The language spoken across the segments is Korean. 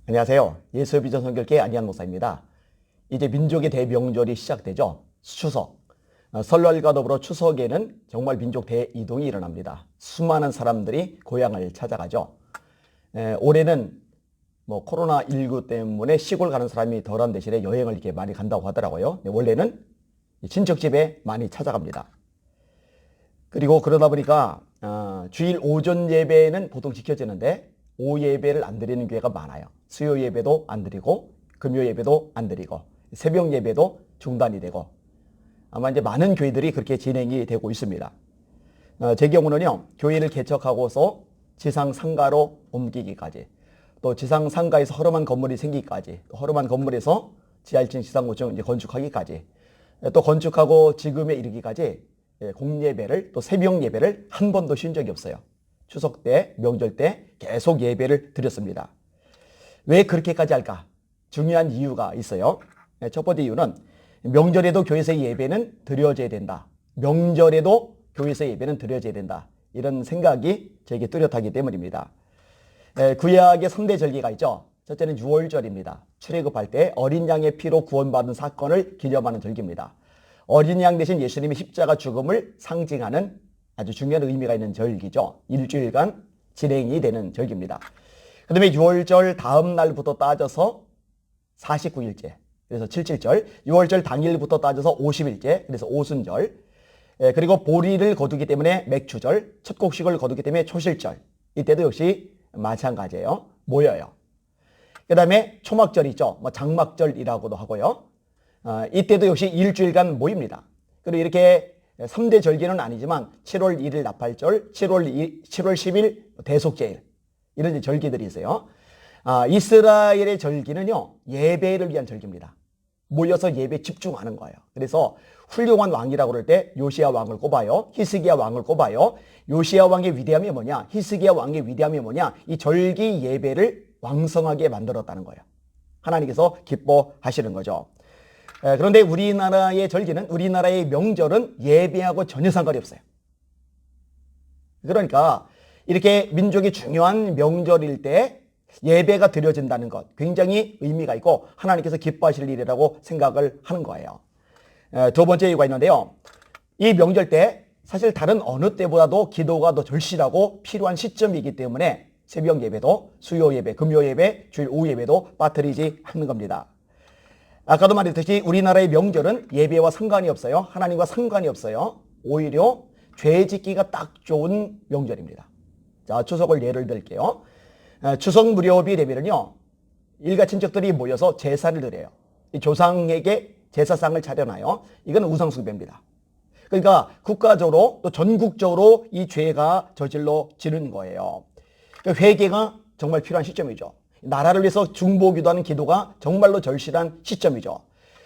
안녕하세요. 예수비전 선교회 안희한 목사입니다. 이제 민족의 대명절이 시작되죠. 추석. 설날과 더불어 추석에는 정말 민족 대이동이 일어납니다. 수많은 사람들이 고향을 찾아가죠. 올해는 코로나19 때문에 시골 가는 사람이 덜한 대신에 여행을 이렇게 많이 간다고 하더라고요. 원래는 친척 집에 많이 찾아갑니다. 그리고 그러다 보니까 주일 오전 예배는 보통 지켜지는데 오후 예배를 안 드리는 교회가 많아요. 수요 예배도 안 드리고 금요 예배도 안 드리고 새벽 예배도 중단이 되고 아마 이제 많은 교회들이 그렇게 진행이 되고 있습니다. 제 경우는요, 교회를 개척하고서 지상 상가로 옮기기까지, 또 지상 상가에서 허름한 건물이 생기기까지, 허름한 건물에서 지하 1층 지상 5층 이제 건축하기까지, 또 건축하고 지금에 이르기까지 공예배를 또 새벽 예배를 한 번도 쉰 적이 없어요. 추석 때, 명절 때 계속 예배를 드렸습니다. 왜 그렇게까지 할까? 중요한 이유가 있어요. 첫 번째 이유는 명절에도 교회에서 예배는 드려져야 된다. 명절에도 교회에서 예배는 드려져야 된다. 이런 생각이 저에게 뚜렷하기 때문입니다. 구약의 3대 절기가 있죠. 첫째는 유월절입니다. 출애굽할 때 어린 양의 피로 구원받은 사건을 기념하는 절기입니다. 어린 양 대신 예수님의 십자가 죽음을 상징하는 아주 중요한 의미가 있는 절기죠. 일주일간 진행이 되는 절기입니다. 그 다음에 유월절 다음 날부터 따져서 49일째, 그래서 77절, 유월절 당일부터 따져서 50일째, 그래서 오순절, 그리고 보리를 거두기 때문에 맥추절, 첫 곡식을 거두기 때문에 초실절, 이때도 역시 마찬가지예요. 모여요. 그 다음에 초막절 있죠. 장막절이라고도 하고요. 이때도 역시 일주일간 모입니다. 그리고 이렇게 3대 절기는 아니지만 7월 1일 나팔절, 7월 10일 대속제일, 이런 절기들이 있어요. 이스라엘의 절기는요, 예배를 위한 절기입니다. 모여서 예배 집중하는 거예요. 그래서 훌륭한 왕이라고 그럴 때 요시야 왕을 꼽아요. 히스기야 왕을 꼽아요. 요시야 왕의 위대함이 뭐냐? 히스기야 왕의 위대함이 뭐냐? 이 절기 예배를 왕성하게 만들었다는 거예요. 하나님께서 기뻐하시는 거죠. 그런데 우리나라의 절기는, 우리나라의 명절은 예배하고 전혀 상관이 없어요. 그러니까 이렇게 민족이 중요한 명절일 때 예배가 드려진다는 것, 굉장히 의미가 있고 하나님께서 기뻐하실 일이라고 생각을 하는 거예요. 두 번째 이유가 있는데요. 이 명절 때 사실 다른 어느 때보다도 기도가 더 절실하고 필요한 시점이기 때문에 새벽 예배도, 수요 예배, 금요 예배, 주일 오후 예배도 빠뜨리지 않는 겁니다. 아까도 말했듯이 우리나라의 명절은 예배와 상관이 없어요. 하나님과 상관이 없어요. 오히려 죄 짓기가 딱 좋은 명절입니다. 자, 추석을 예를 들게요. 추석 무렵이 되면요, 일가 친척들이 모여서 제사를 드려요. 이 조상에게 제사상을 차려놔요. 이건 우상숭배입니다. 그러니까 국가적으로 또 전국적으로 이 죄가 저질러지는 거예요. 회개가 정말 필요한 시점이죠. 나라를 위해서 중보기도하는 기도가 정말로 절실한 시점이죠.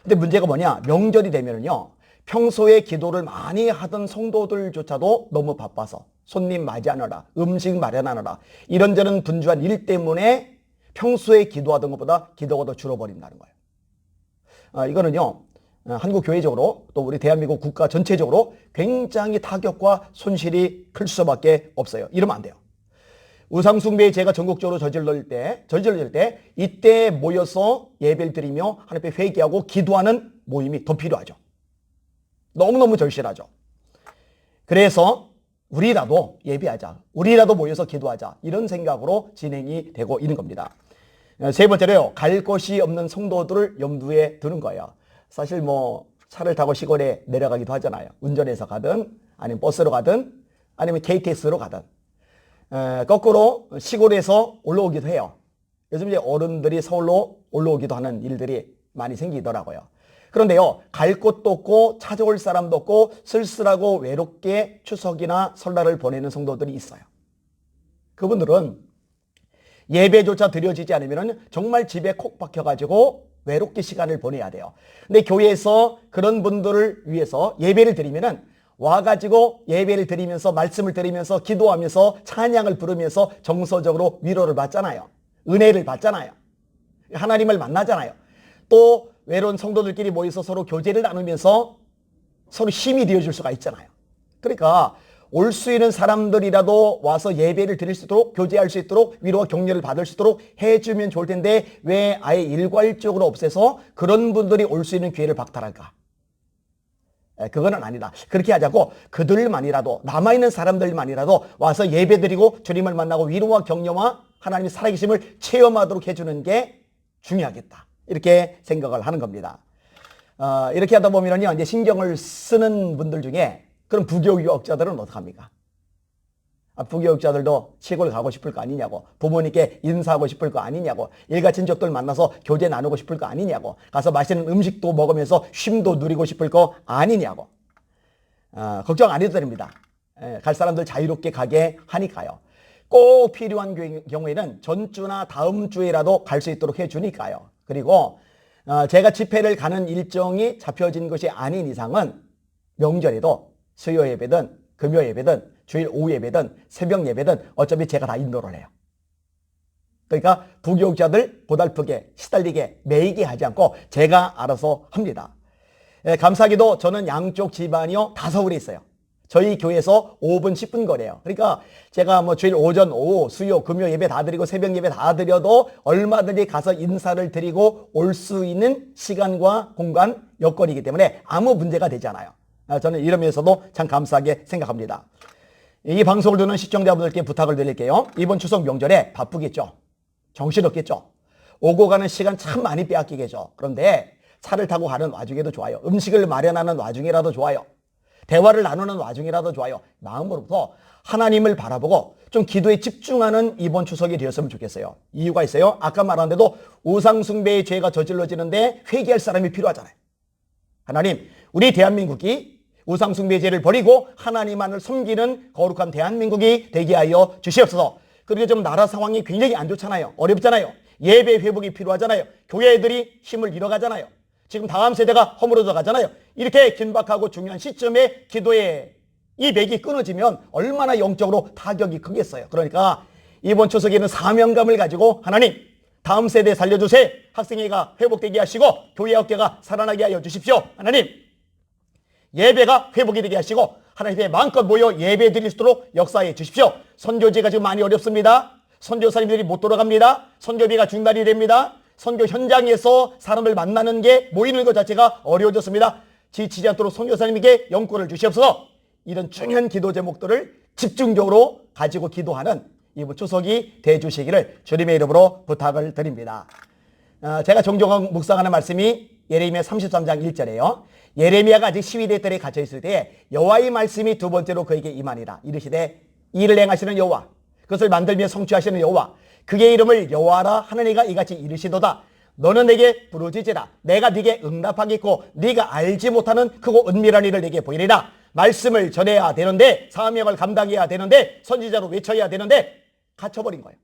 근데 문제가 뭐냐? 명절이 되면요, 평소에 기도를 많이 하던 성도들조차도 너무 바빠서 손님 맞이하느라, 음식 마련하느라, 이런저런 분주한 일 때문에 평소에 기도하던 것보다 기도가 더 줄어버린다는 거예요. 이거는요, 한국 교회적으로 또 우리 대한민국 국가 전체적으로 굉장히 타격과 손실이 클 수밖에 없어요. 이러면 안 돼요. 우상숭배의 죄가 전국적으로 저질러질 때 이때 모여서 예배를 드리며 하나님 앞에 회개하고 기도하는 모임이 더 필요하죠. 너무너무 절실하죠. 그래서 우리라도 예배하자, 우리라도 모여서 기도하자, 이런 생각으로 진행이 되고 있는 겁니다. 세 번째로요, 갈 곳이 없는 성도들을 염두에 두는 거예요. 사실 차를 타고 시골에 내려가기도 하잖아요. 운전해서 가든 아니면 버스로 가든 아니면 KTX로 가든 거꾸로 시골에서 올라오기도 해요. 요즘 이제 어른들이 서울로 올라오기도 하는 일들이 많이 생기더라고요. 그런데요, 갈 곳도 없고 찾아올 사람도 없고 쓸쓸하고 외롭게 추석이나 설날을 보내는 성도들이 있어요. 그분들은 예배조차 드려지지 않으면 정말 집에 콕 박혀가지고 외롭게 시간을 보내야 돼요. 근데 교회에서 그런 분들을 위해서 예배를 드리면은 와가지고 예배를 드리면서 말씀을 드리면서 기도하면서 찬양을 부르면서 정서적으로 위로를 받잖아요. 은혜를 받잖아요. 하나님을 만나잖아요. 또 외로운 성도들끼리 모여서 서로 교제를 나누면서 서로 힘이 되어줄 수가 있잖아요. 그러니까 올 수 있는 사람들이라도 와서 예배를 드릴 수 있도록, 교제할 수 있도록, 위로와 격려를 받을 수 있도록 해주면 좋을 텐데 왜 아예 일괄적으로 없애서 그런 분들이 올 수 있는 기회를 박탈할까? 그거는 아니다. 그렇게 하자고 그들만이라도, 남아있는 사람들만이라도 와서 예배 드리고 주님을 만나고 위로와 격려와 하나님의 살아계심을 체험하도록 해주는 게 중요하겠다. 이렇게 생각을 하는 겁니다. 이렇게 하다 보면요, 이제 신경을 쓰는 분들 중에 그럼 부교육자들은 어떡합니까? 부교육자들도 시골 가고 싶을 거 아니냐고, 부모님께 인사하고 싶을 거 아니냐고, 일가 친척들 만나서 교제 나누고 싶을 거 아니냐고, 가서 맛있는 음식도 먹으면서 쉼도 누리고 싶을 거 아니냐고. 걱정 안 해도 됩니다. 갈 사람들 자유롭게 가게 하니까요. 꼭 필요한 경우에는 전주나 다음 주에라도 갈 수 있도록 해주니까요. 그리고 제가 집회를 가는 일정이 잡혀진 것이 아닌 이상은 명절에도 수요 예배든 금요 예배든 주일 오후 예배든 새벽 예배든 어차피 제가 다 인도를 해요. 그러니까 부교육자들 고달프게 시달리게 매이게 하지 않고 제가 알아서 합니다. 감사하게도 저는 양쪽 집안이요 다 서울에 있어요. 저희 교회에서 5분 10분 거리예요. 그러니까 제가 뭐 주일 오전 오후 수요 금요 예배 다 드리고 새벽 예배 다 드려도 얼마든지 가서 인사를 드리고 올 수 있는 시간과 공간 여건이기 때문에 아무 문제가 되지 않아요. 저는 이러면서도 참 감사하게 생각합니다. 이 방송을 듣는 시청자분들께 부탁을 드릴게요. 이번 추석 명절에 바쁘겠죠. 정신없겠죠. 오고 가는 시간 참 많이 빼앗기겠죠. 그런데 차를 타고 가는 와중에도 좋아요. 음식을 마련하는 와중이라도 좋아요. 대화를 나누는 와중이라도 좋아요. 마음으로부터 하나님을 바라보고 좀 기도에 집중하는 이번 추석이 되었으면 좋겠어요. 이유가 있어요. 아까 말한 대로 우상숭배의 죄가 저질러지는데 회개할 사람이 필요하잖아요. 하나님, 우리 대한민국이 우상숭배의 죄를 버리고 하나님만을 섬기는 거룩한 대한민국이 되게 하여 주시옵소서. 그리고 좀 나라 상황이 굉장히 안 좋잖아요. 어렵잖아요. 예배 회복이 필요하잖아요. 교회들이 힘을 잃어가잖아요. 지금 다음 세대가 허물어져 가잖아요. 이렇게 긴박하고 중요한 시점에 기도의 이 맥이 끊어지면 얼마나 영적으로 타격이 크겠어요. 그러니까 이번 추석에는 사명감을 가지고 하나님, 다음 세대 살려주세요. 학생회가 회복되게 하시고 교회 업계가 살아나게 하여 주십시오. 하나님, 예배가 회복이 되게 하시고 하나님께 마음껏 모여 예배 드릴 수 있도록 역사해 주십시오. 선교지가 지금 많이 어렵습니다. 선교사님들이 못 돌아갑니다. 선교비가 중단이 됩니다. 선교 현장에서 사람을 만나는 게 모이는 것 자체가 어려워졌습니다. 지치지 않도록 선교사님에게 영권을 주시옵소서. 이런 중요한 기도 제목들을 집중적으로 가지고 기도하는 이번 추석이 되주시기를 주님의 이름으로 부탁을 드립니다. 제가 종종 묵상하는 말씀이 예레미야 33장 1절이에요. 예레미야가 아직 시위대 뜰에 갇혀 있을 때에 여호와의 말씀이 두 번째로 그에게 임하니라. 이르시되 일을 행하시는 여호와, 그것을 만들며 성취하시는 여호와, 그의 이름을 여호와라 하는 이가 이같이 이르시도다. 너는 내게 부르짖으라. 내가 네게 응답하겠고 네가 알지 못하는 크고 은밀한 일을 네게 보이리라. 말씀을 전해야 되는데, 사명을 감당해야 되는데, 선지자로 외쳐야 되는데 갇혀버린 거예요.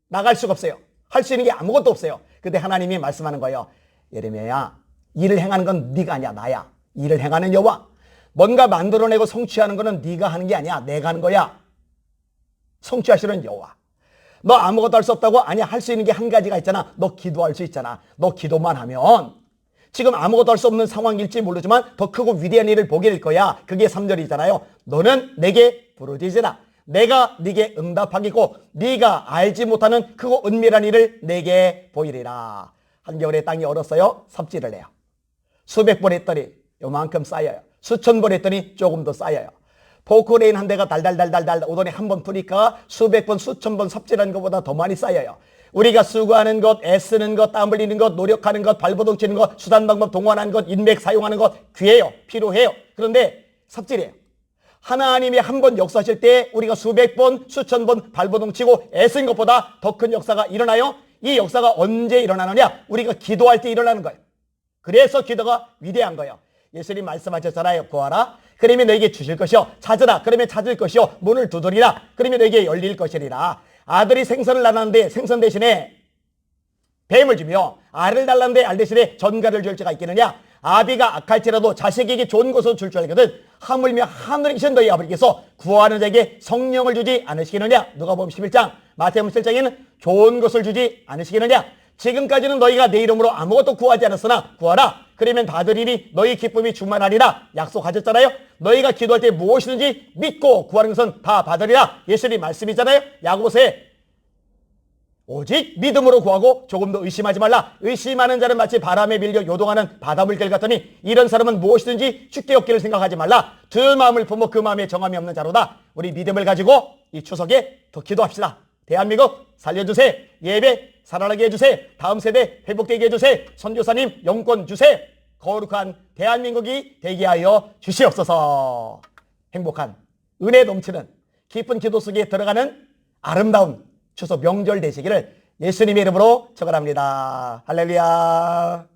나갈 수가 없어요. 할 수 있는 게 아무것도 없어요. 근데 하나님이 말씀하는 거예요. 예레미야야, 일을 행하는 건 네가 아니야, 나야. 일을 행하는 여호와. 뭔가 만들어내고 성취하는 거는 네가 하는 게 아니야, 내가 하는 거야. 성취하시는 여호와. 너 아무것도 할 수 없다고? 아니야, 할 수 있는 게 한 가지가 있잖아. 너 기도할 수 있잖아. 너 기도만 하면 지금 아무것도 할 수 없는 상황일지 모르지만 더 크고 위대한 일을 보게 될 거야. 그게 3절이잖아요. 너는 내게 부르짖으라. 내가 네게 응답하겠고 네가 알지 못하는 크고 은밀한 일을 내게 보이리라. 한겨울에 땅이 얼었어요. 삽질을 해요. 수백 번 했더니 요만큼 쌓여요. 수천 번 했더니 조금 더 쌓여요. 포크레인 한 대가 달달달달달 오더니 한 번 푸니까 수백 번 수천 번 삽질하는 것보다 더 많이 쌓여요. 우리가 수고하는 것, 애쓰는 것, 땀 흘리는 것, 노력하는 것, 발버둥 치는 것, 수단 방법 동원하는 것, 인맥 사용하는 것 귀해요. 필요해요. 그런데 삽질이에요. 하나님이 한 번 역사하실 때 우리가 수백 번, 수천 번 발버둥 치고 애쓴 것보다 더 큰 역사가 일어나요. 이 역사가 언제 일어나느냐? 우리가 기도할 때 일어나는 거예요. 그래서 기도가 위대한 거예요. 예수님 말씀하셨잖아요. 구하라. 그러면 너에게 주실 것이요. 찾으라. 그러면 찾을 것이요. 문을 두드리라. 그러면 너에게 열릴 것이리라. 아들이 생선을 낳았는데 생선 대신에 뱀을 주며 알을 달랐는데 알 대신에 전갈을 줄 자가 있겠느냐? 아비가 악할지라도 자식에게 좋은 것을 줄 줄 알거든 하물며 하늘에 계신 너희 아버지께서 구하는 자에게 성령을 주지 않으시겠느냐? 누가복음 11장, 마태복음 7장에는 좋은 것을 주지 않으시겠느냐? 지금까지는 너희가 내 이름으로 아무것도 구하지 않았으나 구하라. 그러면 받으리니 너희 기쁨이 충만하리라 약속하셨잖아요. 너희가 기도할 때 무엇이든지 믿고 구하는 것은 다 받으리라 예수님 말씀이잖아요. 야고보서에 오직 믿음으로 구하고 조금도 의심하지 말라. 의심하는 자는 마치 바람에 밀려 요동하는 바닷물결 같더니 이런 사람은 무엇이든지 쉽게 얻기를 생각하지 말라. 두 마음을 품어 그 마음에 정함이 없는 자로다. 우리 믿음을 가지고 이 추석에 더 기도합시다. 대한민국 살려주세요. 예배 살아나게 해주세요. 다음 세대 회복되게 해주세요. 선교사님 영권 주세요. 거룩한 대한민국이 되게 하여 주시옵소서. 행복한 은혜 넘치는 깊은 기도 속에 들어가는 아름다운 추석 명절 되시기를 예수님의 이름으로 축원합니다. 할렐루야.